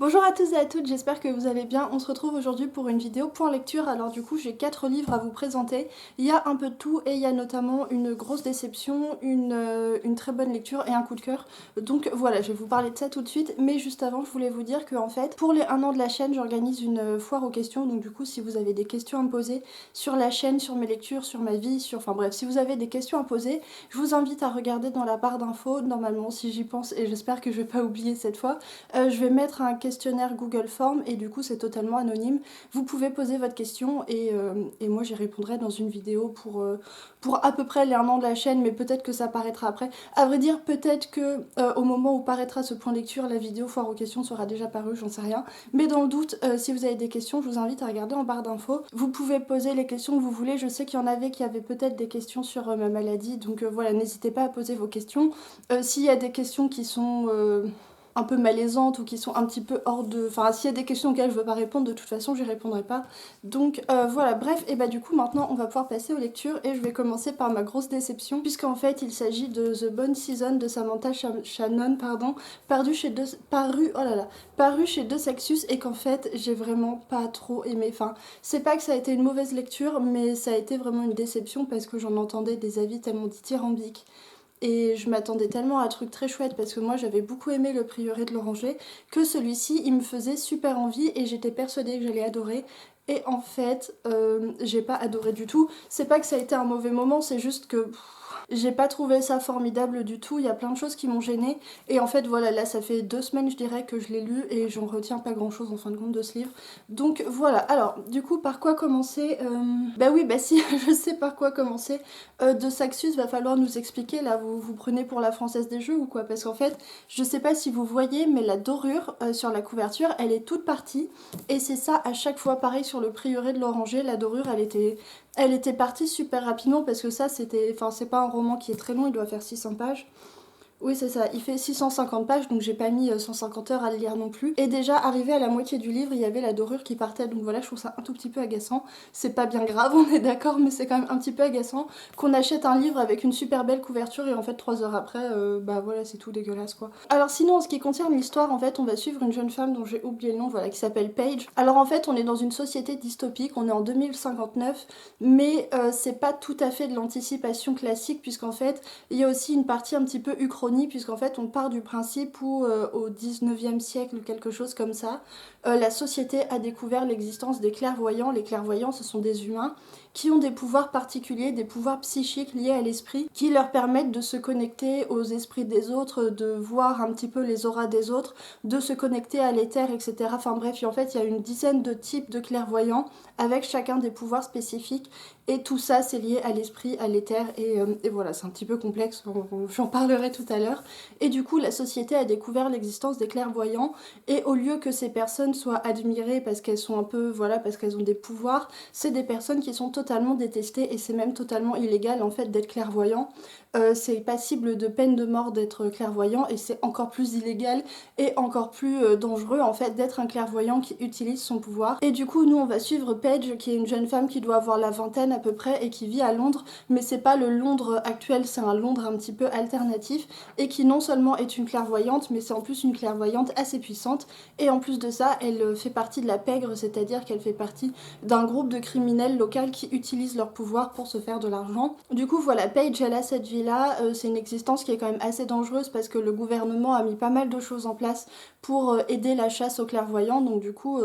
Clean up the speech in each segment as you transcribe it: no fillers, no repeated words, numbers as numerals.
Bonjour à tous et à toutes, j'espère que vous allez bien. On se retrouve aujourd'hui pour une vidéo point lecture. Alors du coup j'ai 4 livres à vous présenter. Il y a un peu de tout et il y a notamment une grosse déception, une très bonne lecture et un coup de cœur. Donc voilà, je vais vous parler de ça tout de suite. Mais juste avant, je voulais vous dire que en fait, pour les 1 an de la chaîne, j'organise une foire aux questions. Donc du coup, si vous avez des questions à me poser sur la chaîne, sur mes lectures, sur ma vie, enfin bref, si vous avez des questions à poser, je vous invite à regarder dans la barre d'infos. Normalement, si j'y pense, et j'espère que je vais pas oublier cette fois, je vais mettre un questionnaire Google Form et du coup c'est totalement anonyme. Vous pouvez poser votre question et moi j'y répondrai dans une vidéo pour à peu près les 1 an de la chaîne, mais peut-être que ça paraîtra après. À vrai dire, peut-être que au moment où paraîtra ce point lecture, la vidéo foire aux questions sera déjà parue, j'en sais rien. Mais dans le doute, si vous avez des questions, je vous invite à regarder en barre d'infos. Vous pouvez poser les questions que vous voulez. Je sais qu'il y en avait qui avaient peut-être des questions sur ma maladie, donc voilà, n'hésitez pas à poser vos questions. S'il y a des questions qui sont un peu malaisantes ou qui sont un petit peu hors de... Enfin, s'il y a des questions auxquelles je veux pas répondre, de toute façon, j'y répondrai pas. Donc voilà, bref, et bah du coup, maintenant, on va pouvoir passer aux lectures et je vais commencer par ma grosse déception, puisqu'en fait, il s'agit de The Bone Season de Samantha Shannon, pardon, oh là là, paru chez Deux Sexus et qu'en fait, j'ai vraiment pas trop aimé. Enfin, c'est pas que ça a été une mauvaise lecture, mais ça a été vraiment une déception parce que j'en entendais des avis tellement dithyrambiques. Et je m'attendais tellement à un truc très chouette parce que moi j'avais beaucoup aimé le prieuré de l'Oranger que celui-ci il me faisait super envie et j'étais persuadée que j'allais adorer. Et en fait, j'ai pas adoré du tout. C'est pas que ça a été un mauvais moment, c'est juste que j'ai pas trouvé ça formidable du tout. Il y a plein de choses qui m'ont gênée. Et en fait, voilà, là ça fait 2 semaines, je dirais, que je l'ai lu et j'en retiens pas grand chose en fin de compte de ce livre. Donc voilà. Alors, du coup, par quoi commencer Bah oui, bah si, je sais par quoi commencer. De Saxus, va falloir nous expliquer. Là, vous prenez pour la française des jeux ou quoi? Parce qu'en fait, je sais pas si vous voyez, mais la dorure sur la couverture, elle est toute partie. Et c'est ça à chaque fois. Pareil sur le prieuré de l'Oranger, la dorure, elle était partie super rapidement parce que ça, c'était. Enfin, c'est pas un roman qui est très long, il doit faire 600 pages. Oui, c'est ça, il fait 650 pages, donc j'ai pas mis 150 heures à le lire non plus. Et déjà, arrivé à la moitié du livre, il y avait la dorure qui partait, donc voilà, je trouve ça un tout petit peu agaçant. C'est pas bien grave, on est d'accord, mais c'est quand même un petit peu agaçant qu'on achète un livre avec une super belle couverture et en fait 3 heures après, bah voilà, c'est tout dégueulasse quoi. Alors sinon, en ce qui concerne l'histoire, en fait, on va suivre une jeune femme dont j'ai oublié le nom, voilà, qui s'appelle Paige. Alors en fait, on est dans une société dystopique, on est en 2059, mais c'est pas tout à fait de l'anticipation classique, puisqu'en fait, il y a aussi une partie un petit peu uchronie, puisqu'en fait on part du principe où au 19e siècle, quelque chose comme ça, la société a découvert l'existence des clairvoyants. Les clairvoyants, ce sont des humains qui ont des pouvoirs particuliers, des pouvoirs psychiques liés à l'esprit, qui leur permettent de se connecter aux esprits des autres, de voir un petit peu les auras des autres, de se connecter à l'éther, etc. Enfin bref, en fait, il y a une dizaine de types de clairvoyants, avec chacun des pouvoirs spécifiques, et tout ça, c'est lié à l'esprit, à l'éther, et voilà, c'est un petit peu complexe, j'en parlerai tout à l'heure. Et du coup, la société a découvert l'existence des clairvoyants, et au lieu que ces personnes soient admirées parce qu'elles sont un peu, voilà, parce qu'elles ont des pouvoirs, c'est des personnes qui sont totalement détestées, et c'est même totalement illégal en fait d'être clairvoyant. C'est passible de peine de mort d'être clairvoyant, et c'est encore plus illégal et encore plus dangereux en fait d'être un clairvoyant qui utilise son pouvoir. Et du coup, nous on va suivre Paige, qui est une jeune femme qui doit avoir la vingtaine à peu près et qui vit à Londres, mais c'est pas le Londres actuel, c'est un Londres un petit peu alternatif, et qui non seulement est une clairvoyante, mais c'est en plus une clairvoyante assez puissante. Et en plus de ça, elle fait partie de la pègre, c'est-à-dire qu'elle fait partie d'un groupe de criminels locaux qui utilisent leur pouvoir pour se faire de l'argent. Du coup, voilà, Paige, elle a cette vie-là. C'est une existence qui est quand même assez dangereuse parce que le gouvernement a mis pas mal de choses en place pour aider la chasse aux clairvoyants. Donc du coup,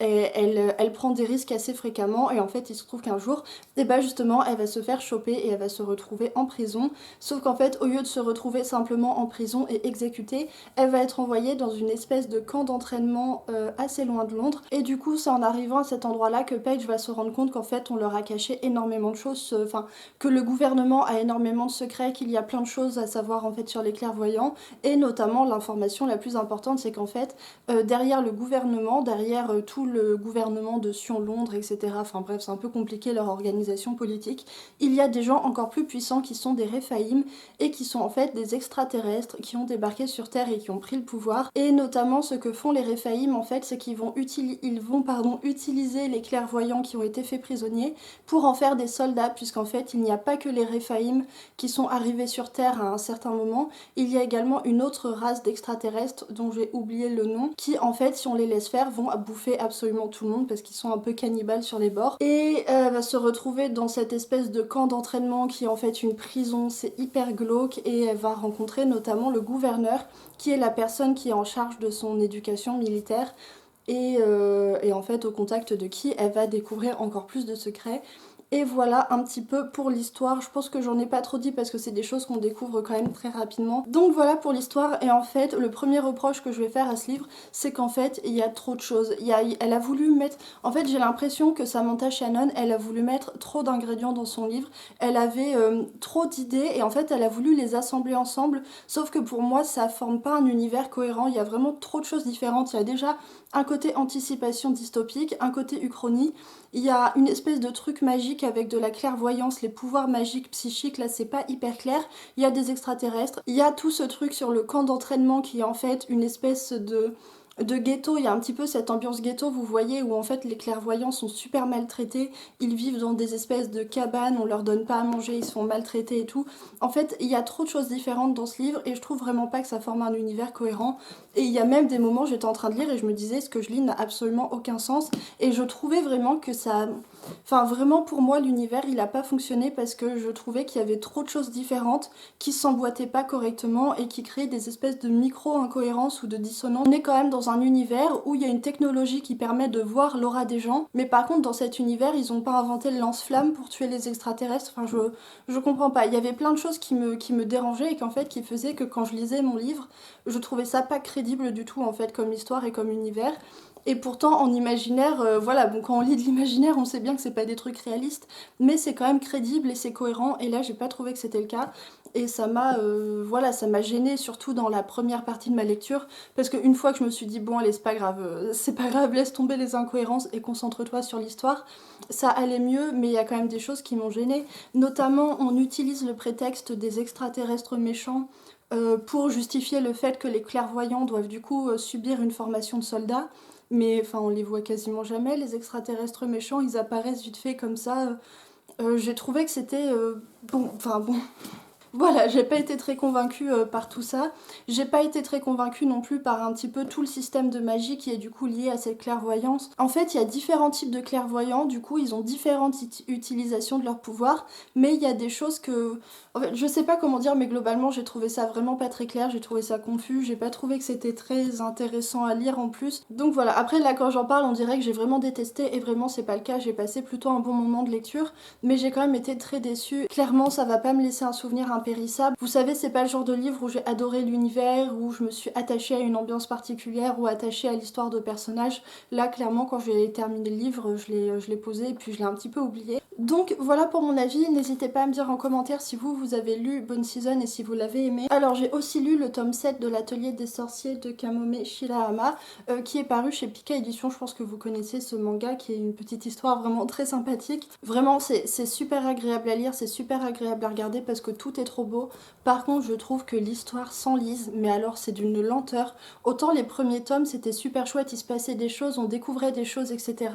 elle prend des risques assez fréquemment, et en fait il se trouve qu'un jour, et bah justement, elle va se faire choper et elle va se retrouver en prison. Sauf qu'en fait, au lieu de se retrouver simplement en prison et exécutée, elle va être envoyée dans une espèce de camp d'entraînement assez loin de Londres. Et du coup, c'est en arrivant à cet endroit-là que Paige va se rendre compte qu'en fait on leur a caché énormément de choses, enfin que le gouvernement a énormément de secrets, qu'il y a plein de choses à savoir en fait sur les clairvoyants, et notamment l'information la plus importante, c'est qu'en fait derrière le gouvernement, derrière tout tout le gouvernement de Sion-Londres, etc. Enfin bref, c'est un peu compliqué leur organisation politique. Il y a des gens encore plus puissants qui sont des Réphaïm et qui sont en fait des extraterrestres qui ont débarqué sur Terre et qui ont pris le pouvoir. Et notamment ce que font les Réphaïm en fait, c'est qu'ils vont, utiliser les clairvoyants qui ont été faits prisonniers pour en faire des soldats, puisqu'en fait il n'y a pas que les Réphaïm qui sont arrivés sur Terre à un certain moment, il y a également une autre race d'extraterrestres dont j'ai oublié le nom, qui en fait si on les laisse faire vont bouffer absolument tout le monde parce qu'ils sont un peu cannibales sur les bords, et va se retrouver dans cette espèce de camp d'entraînement qui est en fait une prison, c'est hyper glauque, et elle va rencontrer notamment le gouverneur qui est la personne qui est en charge de son éducation militaire, et en fait au contact de qui elle va découvrir encore plus de secrets. Et voilà un petit peu pour l'histoire. Je pense que j'en ai pas trop dit parce que c'est des choses qu'on découvre quand même très rapidement. Donc voilà pour l'histoire. Et en fait, le premier reproche que je vais faire à ce livre, c'est qu'en fait, il y a trop de choses. Elle a voulu mettre... En fait, j'ai l'impression que Samantha Shannon, elle a voulu mettre trop d'ingrédients dans son livre. Elle avait trop d'idées et en fait, elle a voulu les assembler ensemble. Sauf que pour moi, ça forme pas un univers cohérent. Il y a vraiment trop de choses différentes. Il y a déjà un côté anticipation dystopique, un côté uchronie. Il y a une espèce de truc magique avec de la clairvoyance, les pouvoirs magiques psychiques, là c'est pas hyper clair. Il y a des extraterrestres. Il y a tout ce truc sur le camp d'entraînement qui est en fait une espèce de ghetto. Il y a un petit peu cette ambiance ghetto, vous voyez, où en fait les clairvoyants sont super maltraités, ils vivent dans des espèces de cabanes, on leur donne pas à manger, ils sont maltraités et tout. En fait, il y a trop de choses différentes dans ce livre et je trouve vraiment pas que ça forme un univers cohérent. Et il y a même des moments, j'étais en train de lire et je me disais, ce que je lis n'a absolument aucun sens. Et je trouvais vraiment que ça... Enfin, vraiment, pour moi, l'univers, il a pas fonctionné parce que je trouvais qu'il y avait trop de choses différentes qui s'emboîtaient pas correctement et qui créaient des espèces de micro-incohérences ou de dissonances. On est quand même dans un univers où il y a une technologie qui permet de voir l'aura des gens, mais par contre, dans cet univers, ils ont pas inventé le lance-flamme pour tuer les extraterrestres. Enfin, je comprends pas. Il y avait plein de choses qui me dérangeaient et qu'en fait, qui faisaient que quand je lisais mon livre, je trouvais ça pas crédible du tout, en fait, comme histoire et comme univers. Et pourtant, en imaginaire, voilà, bon, quand on lit de l'imaginaire, on sait bien que c'est pas des trucs réalistes, mais c'est quand même crédible et c'est cohérent, et là, j'ai pas trouvé que c'était le cas. Et ça m'a voilà, ça m'a gênée, surtout dans la première partie de ma lecture, parce qu'une fois que je me suis dit, bon, allez, c'est pas grave, laisse tomber les incohérences et concentre-toi sur l'histoire, ça allait mieux, mais il y a quand même des choses qui m'ont gênée. Notamment, on utilise le prétexte des extraterrestres méchants pour justifier le fait que les clairvoyants doivent du coup subir une formation de soldats. Mais enfin, on les voit quasiment jamais, les extraterrestres méchants, ils apparaissent vite fait comme ça. J'ai trouvé que c'était bon, enfin bon. Voilà, j'ai pas été très convaincue par tout ça. J'ai pas été très convaincue non plus par un petit peu tout le système de magie qui est du coup lié à cette clairvoyance. En fait, il y a différents types de clairvoyants, du coup, ils ont différentes utilisations de leur pouvoir, mais il y a des choses que... En fait, je sais pas comment dire, mais globalement, j'ai trouvé ça vraiment pas très clair, j'ai trouvé ça confus, j'ai pas trouvé que c'était très intéressant à lire en plus. Donc voilà, après là, quand j'en parle, on dirait que j'ai vraiment détesté, et vraiment, c'est pas le cas, j'ai passé plutôt un bon moment de lecture, mais j'ai quand même été très déçue. Clairement, ça va pas me laisser un souvenir impérissable. Vous savez, c'est pas le genre de livre où j'ai adoré l'univers, où je me suis attachée à une ambiance particulière ou attachée à l'histoire de personnages. Là, clairement, quand j'ai terminé le livre, je l'ai posé et puis je l'ai un petit peu oublié. Donc voilà pour mon avis, n'hésitez pas à me dire en commentaire si vous avez lu Bone Season et si vous l'avez aimé. Alors j'ai aussi lu le tome 7 de l'Atelier des sorciers de Kamome Shirahama qui est paru chez Pika Édition. Je pense que vous connaissez ce manga qui est une petite histoire vraiment très sympathique. Vraiment c'est super agréable à lire, c'est super agréable à regarder parce que tout est trop beau. Par contre je trouve que l'histoire s'enlise, mais alors c'est d'une lenteur. Autant les premiers tomes c'était super chouette, il se passait des choses, on découvrait des choses, etc.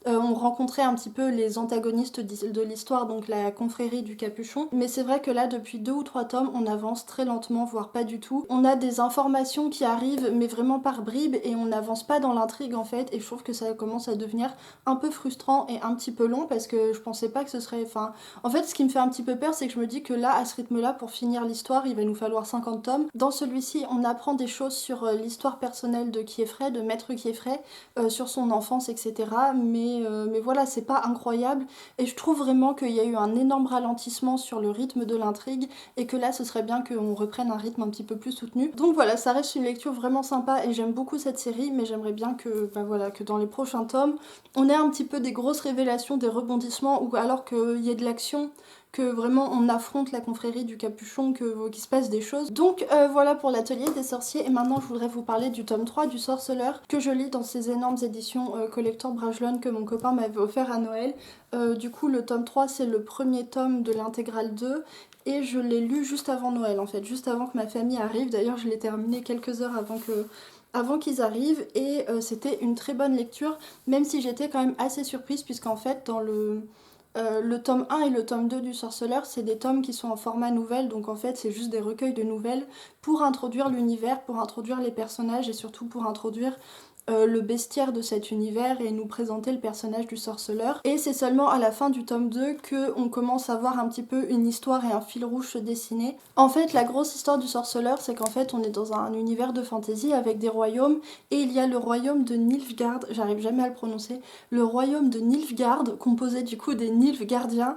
On rencontrait un petit peu les antagonistes de l'histoire, donc la confrérie du capuchon. Mais c'est vrai que là, depuis 2 ou 3 tomes, on avance très lentement, voire pas du tout. On a des informations qui arrivent, mais vraiment par bribes, et on n'avance pas dans l'intrigue en fait, et je trouve que ça commence à devenir un peu frustrant et un petit peu long, parce que je pensais pas que ce serait... Enfin, en fait, ce qui me fait un petit peu peur, c'est que je me dis que là, à ce rythme-là, pour finir l'histoire, il va nous falloir 50 tomes. Dans celui-ci, on apprend des choses sur l'histoire personnelle de Kieffret, de Maître Kieffret, sur son enfance, etc. Mais voilà, c'est pas incroyable, et je trouve vraiment qu'il y a eu un énorme ralentissement sur le rythme de l'intrigue et que là ce serait bien qu'on reprenne un rythme un petit peu plus soutenu. Donc voilà, ça reste une lecture vraiment sympa et j'aime beaucoup cette série, mais j'aimerais bien que, voilà, que dans les prochains tomes on ait un petit peu des grosses révélations, des rebondissements, ou alors qu'il y ait de l'action, que vraiment on affronte la confrérie du capuchon, qu'il se passe des choses. Donc voilà pour l'atelier des sorciers, et maintenant je voudrais vous parler du tome 3 du Sorceleur, que je lis dans ces énormes éditions collector Brajlon que mon copain m'avait offert à Noël. Du coup le tome 3 c'est le premier tome de l'intégrale 2, et je l'ai lu juste avant Noël en fait, juste avant que ma famille arrive. D'ailleurs je l'ai terminé quelques heures avant qu'ils arrivent, et c'était une très bonne lecture, même si j'étais quand même assez surprise, puisqu'en fait dans le tome 1 et le tome 2 du Sorceleur, c'est des tomes qui sont en format nouvelle, donc en fait c'est juste des recueils de nouvelles pour introduire l'univers, pour introduire les personnages et surtout pour introduire le bestiaire de cet univers et nous présenter le personnage du Sorceleur. Et c'est seulement à la fin du tome 2 qu'on commence à voir un petit peu une histoire et un fil rouge se dessiner. En fait, la grosse histoire du Sorceleur, c'est qu'en fait on est dans un univers de fantasy avec des royaumes, et il y a le royaume de Nilfgaard, j'arrive jamais à le prononcer, le royaume de Nilfgaard, composé du coup des Nilfgaardiens,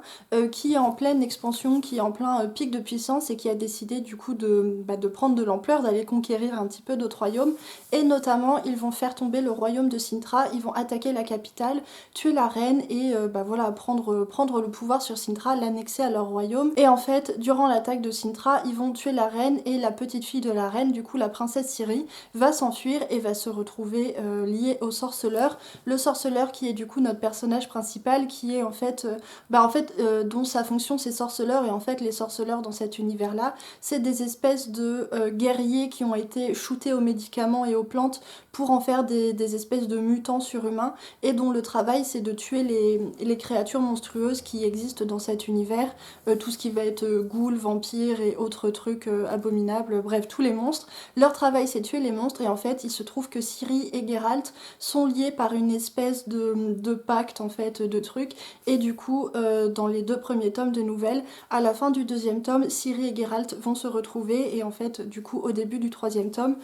qui est en pleine expansion, qui est en plein pic de puissance, et qui a décidé du coup de prendre de l'ampleur, d'aller conquérir un petit peu d'autres royaumes, et notamment ils vont faire tomber le royaume de Cintra, ils vont attaquer la capitale, tuer la reine et voilà, prendre le pouvoir sur Cintra, l'annexer à leur royaume. Et en fait, durant l'attaque de Cintra, ils vont tuer la reine, et la petite fille de la reine, du coup la princesse Ciri, va s'enfuir et va se retrouver liée au Sorceleur. Le Sorceleur qui est du coup notre personnage principal, qui est en fait, dont sa fonction c'est Sorceleur, et en fait les sorceleurs dans cet univers là, c'est des espèces de guerriers qui ont été shootés aux médicaments et aux plantes pour en faire des espèces de mutants surhumains, et dont le travail c'est de tuer les créatures monstrueuses qui existent dans cet univers, tout ce qui va être ghouls, vampires et autres trucs abominables, bref tous les monstres. Leur travail c'est tuer les monstres, et en fait il se trouve que Ciri et Geralt sont liés par une espèce de pacte en fait, de trucs, et du coup dans les 2 premiers tomes de nouvelles, à la fin du 2e tome, Ciri et Geralt vont se retrouver, et en fait du coup au début du 3e tome,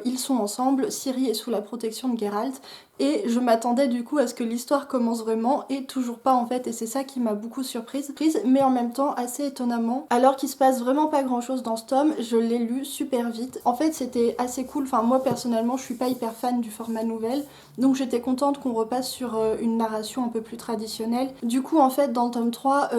ils sont ensemble, Ciri est sous la protection de Geralt, et je m'attendais du coup à ce que l'histoire commence vraiment, et toujours pas en fait, et c'est ça qui m'a beaucoup surprise, mais en même temps assez étonnamment. Alors qu'il se passe vraiment pas grand chose dans ce tome, je l'ai lu super vite. En fait c'était assez cool, enfin moi personnellement je suis pas hyper fan du format nouvelle, donc j'étais contente qu'on repasse sur une narration un peu plus traditionnelle. Du coup en fait dans le tome 3,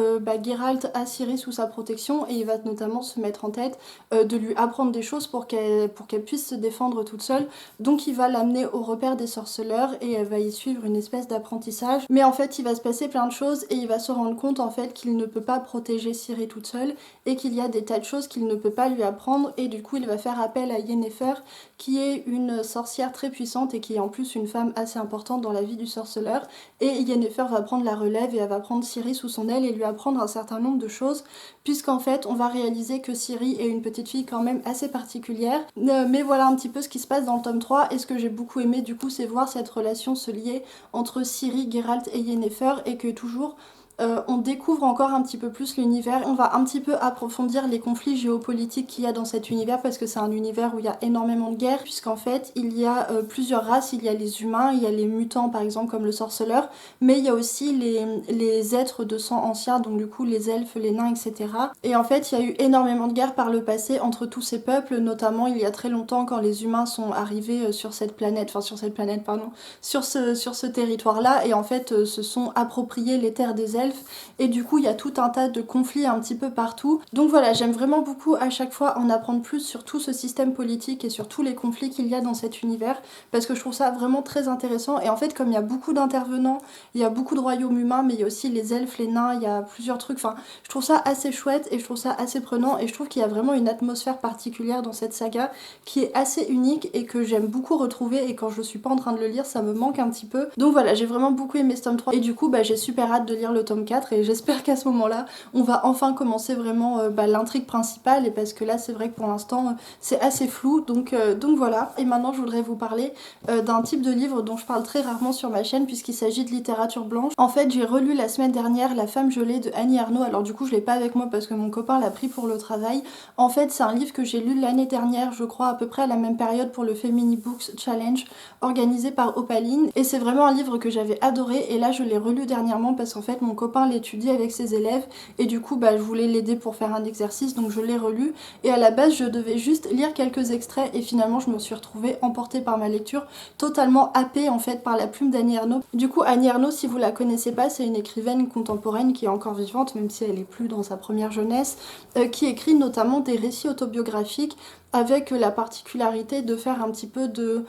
Geralt a Ciri sous sa protection, et il va notamment se mettre en tête de lui apprendre des choses pour qu'elle puisse se défendre toute seule. Donc il va l'amener au repère des sorceleurs, et elle va y suivre une espèce d'apprentissage. Mais en fait il va se passer plein de choses, et il va se rendre compte en fait qu'il ne peut pas protéger Ciri toute seule, et qu'il y a des tas de choses qu'il ne peut pas lui apprendre, et du coup il va faire appel à Yennefer, qui est une sorcière très puissante et qui est en plus une femme assez importante dans la vie du sorceleur. Et Yennefer va prendre la relève, et elle va prendre Ciri sous son aile et lui apprendre un certain nombre de choses, puisqu'en fait on va réaliser que Ciri est une petite fille quand même assez particulière. Mais voilà un petit peu ce qui se passe dans le tome 3, et ce que j'ai beaucoup aimé du coup c'est voir cette relation se lier entre Ciri, Geralt et Yennefer, et que toujours on découvre encore un petit peu plus l'univers. On va un petit peu approfondir les conflits géopolitiques qu'il y a dans cet univers, parce que c'est un univers où il y a énormément de guerres, puisqu'en fait il y a plusieurs races, il y a les humains, il y a les mutants par exemple comme le sorceleur, mais il y a aussi les êtres de sang ancien, donc du coup les elfes, les nains, etc. Et en fait il y a eu énormément de guerres par le passé entre tous ces peuples, notamment il y a très longtemps quand les humains sont arrivés sur ce territoire là, et en fait se sont appropriés les terres des elfes, et du coup il y a tout un tas de conflits un petit peu partout. Donc voilà, j'aime vraiment beaucoup à chaque fois en apprendre plus sur tout ce système politique et sur tous les conflits qu'il y a dans cet univers, parce que je trouve ça vraiment très intéressant. Et en fait comme il y a beaucoup d'intervenants, il y a beaucoup de royaumes humains, mais il y a aussi les elfes, les nains, il y a plusieurs trucs, enfin je trouve ça assez chouette et je trouve ça assez prenant, et je trouve qu'il y a vraiment une atmosphère particulière dans cette saga qui est assez unique et que j'aime beaucoup retrouver, et quand je suis pas en train de le lire ça me manque un petit peu. Donc voilà, j'ai vraiment beaucoup aimé ce tome 3, et du coup j'ai super hâte de lire le tome 4, et j'espère qu'à ce moment là on va enfin commencer vraiment l'intrigue principale, et parce que là c'est vrai que pour l'instant c'est assez flou, donc voilà. Et maintenant je voudrais vous parler d'un type de livre dont je parle très rarement sur ma chaîne, puisqu'il s'agit de littérature blanche. En fait j'ai relu la semaine dernière La femme gelée de Annie Ernaux, alors du coup je l'ai pas avec moi parce que mon copain l'a pris pour le travail. En fait c'est un livre que j'ai lu l'année dernière, je crois à peu près à la même période, pour le Femini Books Challenge organisé par Opaline, et c'est vraiment un livre que j'avais adoré, et là je l'ai relu dernièrement parce qu'en fait mon copain copain l'étudie avec ses élèves et du coup je voulais l'aider pour faire un exercice, donc je l'ai relu et à la base je devais juste lire quelques extraits et finalement je me suis retrouvée emportée par ma lecture, totalement happée en fait par la plume d'Annie Ernaux. Du coup Annie Ernaux, si vous la connaissez pas, c'est une écrivaine contemporaine qui est encore vivante même si elle est plus dans sa première jeunesse, qui écrit notamment des récits autobiographiques avec la particularité de faire un petit peu de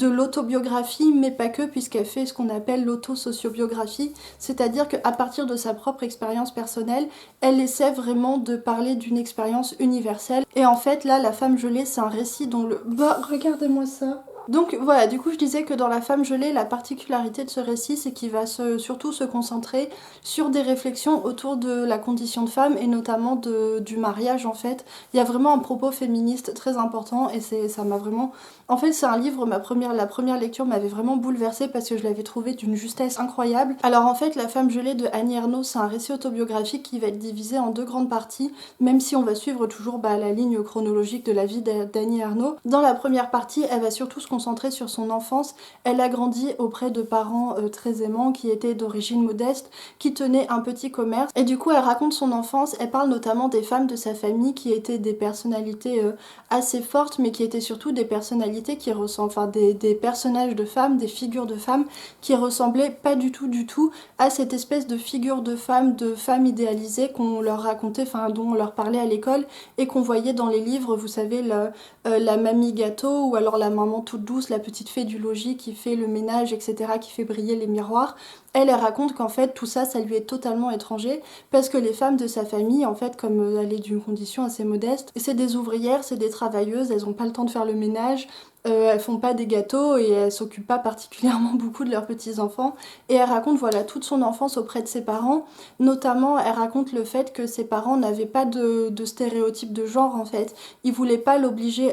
l'autobiographie, mais pas que, puisqu'elle fait ce qu'on appelle l'autosociobiographie, c'est-à-dire qu'à partir de sa propre expérience personnelle, elle essaie vraiment de parler d'une expérience universelle. Et en fait, là, La femme gelée, c'est un récit dont le... Bah, regardez-moi ça. Donc voilà, du coup je disais que dans La femme gelée, la particularité de ce récit, c'est qu'il va surtout se concentrer sur des réflexions autour de la condition de femme et notamment du mariage en fait. Il y a vraiment un propos féministe très important et ça m'a vraiment... En fait c'est un livre, la première lecture m'avait vraiment bouleversée parce que je l'avais trouvé d'une justesse incroyable. Alors en fait La femme gelée de Annie Ernaux, c'est un récit autobiographique qui va être divisé en deux grandes parties, même si on va suivre toujours la ligne chronologique de la vie d'Annie Ernaux. Dans la première partie, elle va surtout se concentrer sur son enfance. Elle a grandi auprès de parents très aimants qui étaient d'origine modeste, qui tenaient un petit commerce et du coup elle raconte son enfance. Elle parle notamment des femmes de sa famille qui étaient des personnalités assez fortes mais qui étaient surtout des personnalités qui ressemblent, enfin des personnages de femmes, des figures de femmes qui ressemblaient pas du tout à cette espèce de figure de femmes idéalisées qu'on leur racontait, enfin dont on leur parlait à l'école et qu'on voyait dans les livres, vous savez, la mamie gâteau ou alors la maman toute douce, la petite fée du logis qui fait le ménage, etc., qui fait briller les miroirs. Elle raconte qu'en fait tout ça, ça lui est totalement étranger parce que les femmes de sa famille, en fait, comme elle est d'une condition assez modeste, c'est des ouvrières, c'est des travailleuses, elles n'ont pas le temps de faire le ménage, elles font pas des gâteaux et elles s'occupent pas particulièrement beaucoup de leurs petits-enfants. Et elle raconte voilà toute son enfance auprès de ses parents. Notamment, elle raconte le fait que ses parents n'avaient pas de stéréotype de genre en fait. Ils voulaient pas l'obliger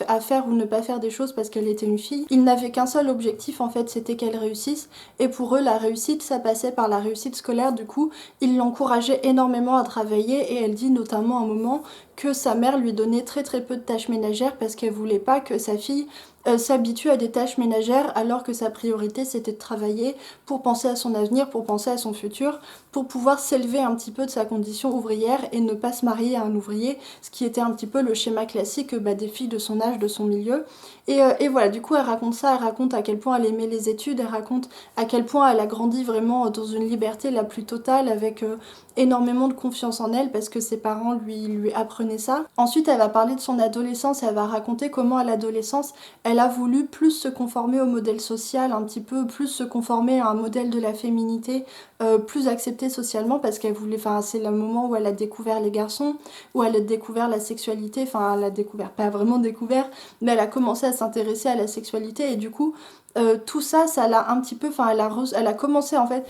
à faire ou ne pas faire des choses parce qu'elle était une fille. Ils n'avaient qu'un seul objectif en fait, c'était qu'elle réussisse. Et pour eux, la réussite, ça passait par la réussite scolaire. Du coup, ils l'encourageaient énormément à travailler et elle dit notamment à un moment que sa mère lui donnait très peu de tâches ménagères parce qu'elle voulait pas que sa fille s'habitue à des tâches ménagères alors que sa priorité c'était de travailler pour penser à son avenir, pour penser à son futur, pour pouvoir s'élever un petit peu de sa condition ouvrière et ne pas se marier à un ouvrier, ce qui était un petit peu le schéma classique des filles de son âge, de son milieu. Et voilà, du coup elle raconte ça, elle raconte à quel point elle aimait les études, elle raconte à quel point elle a grandi vraiment dans une liberté la plus totale avec énormément de confiance en elle parce que ses parents lui apprenaient ça. Ensuite elle va parler de son adolescence, elle va raconter comment à l'adolescence elle a voulu plus se conformer au modèle social, un petit peu plus se conformer à un modèle de la féminité plus accepté socialement parce qu'elle voulait, enfin c'est le moment où elle a découvert les garçons, où elle a découvert la sexualité, enfin elle a découvert, pas vraiment découvert, mais elle a commencé à s'intéresser à la sexualité et du coup tout ça, ça l'a un petit peu, enfin elle a commencé en fait,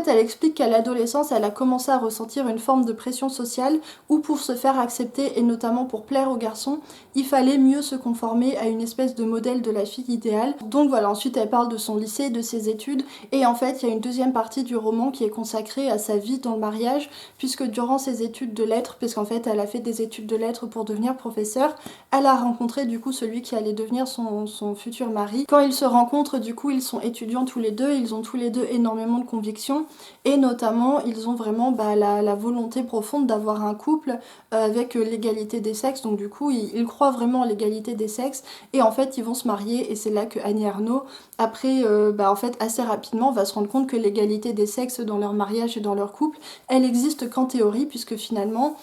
elle explique qu'à l'adolescence elle a commencé à ressentir une forme de pression sociale où pour se faire accepter et notamment pour plaire aux garçons, il fallait mieux se conformer à une espèce de modèle de la fille idéale. Donc voilà, ensuite elle parle de son lycée, de ses études et en fait il y a une deuxième partie du roman qui est consacrée à sa vie dans le mariage puisque durant ses études de lettres, parce qu'en fait elle a fait des études de lettres pour devenir professeure, elle a rencontré du coup celui qui allait devenir son futur mari. Quand ils se rencontrent, du coup ils sont étudiants tous les deux, ils ont tous les deux énormément de convictions et notamment ils ont vraiment la volonté profonde d'avoir un couple avec l'égalité des sexes, donc du coup ils croient vraiment en l'égalité des sexes et en fait ils vont se marier et c'est là que Annie Ernaux après en fait assez rapidement va se rendre compte que l'égalité des sexes dans leur mariage et dans leur couple elle existe qu'en théorie puisque finalement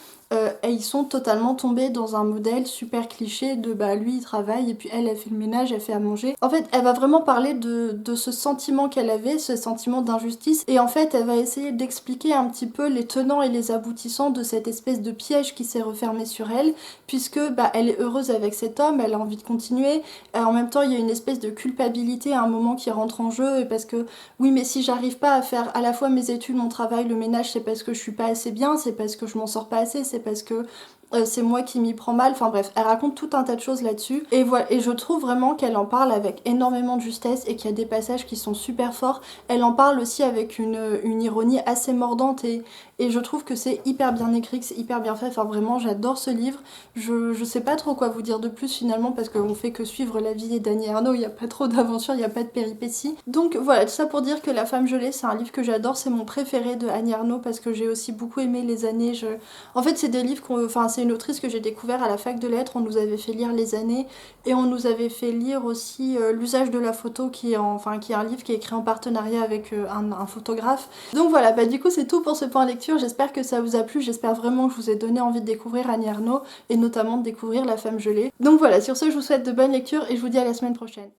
et ils sont totalement tombés dans un modèle super cliché de lui il travaille et puis elle fait le ménage, elle fait à manger. En fait elle va vraiment parler de ce sentiment qu'elle avait, ce sentiment d'injustice et en fait elle va essayer d'expliquer un petit peu les tenants et les aboutissants de cette espèce de piège qui s'est refermé sur elle puisque elle est heureuse avec cet homme, elle a envie de continuer, en même temps il y a une espèce de culpabilité à un moment qui rentre en jeu et parce que oui mais si j'arrive pas à faire à la fois mes études, mon travail, le ménage c'est parce que je suis pas assez bien, c'est parce que je m'en sors pas assez, c'est parce que c'est moi qui m'y prends mal, enfin bref, elle raconte tout un tas de choses là-dessus et voilà, et je trouve vraiment qu'elle en parle avec énormément de justesse et qu'il y a des passages qui sont super forts. Elle en parle aussi avec une ironie assez mordante et je trouve que c'est hyper bien écrit, que c'est hyper bien fait, enfin vraiment j'adore ce livre. Je sais pas trop quoi vous dire de plus finalement parce qu'on fait que suivre la vie d'Annie Ernaux, il n'y a pas trop d'aventures, il n'y a pas de péripéties. Donc voilà, tout ça pour dire que La Femme gelée c'est un livre que j'adore, c'est mon préféré de Annie Ernaux parce que j'ai aussi beaucoup aimé Les Années. En fait c'est des livres enfin c'est une autrice que j'ai découvert à la fac de lettres, on nous avait fait lire Les Années et on nous avait fait lire aussi L'usage de la photo qui est un livre qui est écrit en partenariat avec un photographe. Donc voilà, bah du coup c'est tout pour ce point lecture, j'espère que ça vous a plu, j'espère vraiment que je vous ai donné envie de découvrir Annie Ernaux et notamment de découvrir La Femme gelée. Donc voilà, sur ce je vous souhaite de bonnes lectures et je vous dis à la semaine prochaine.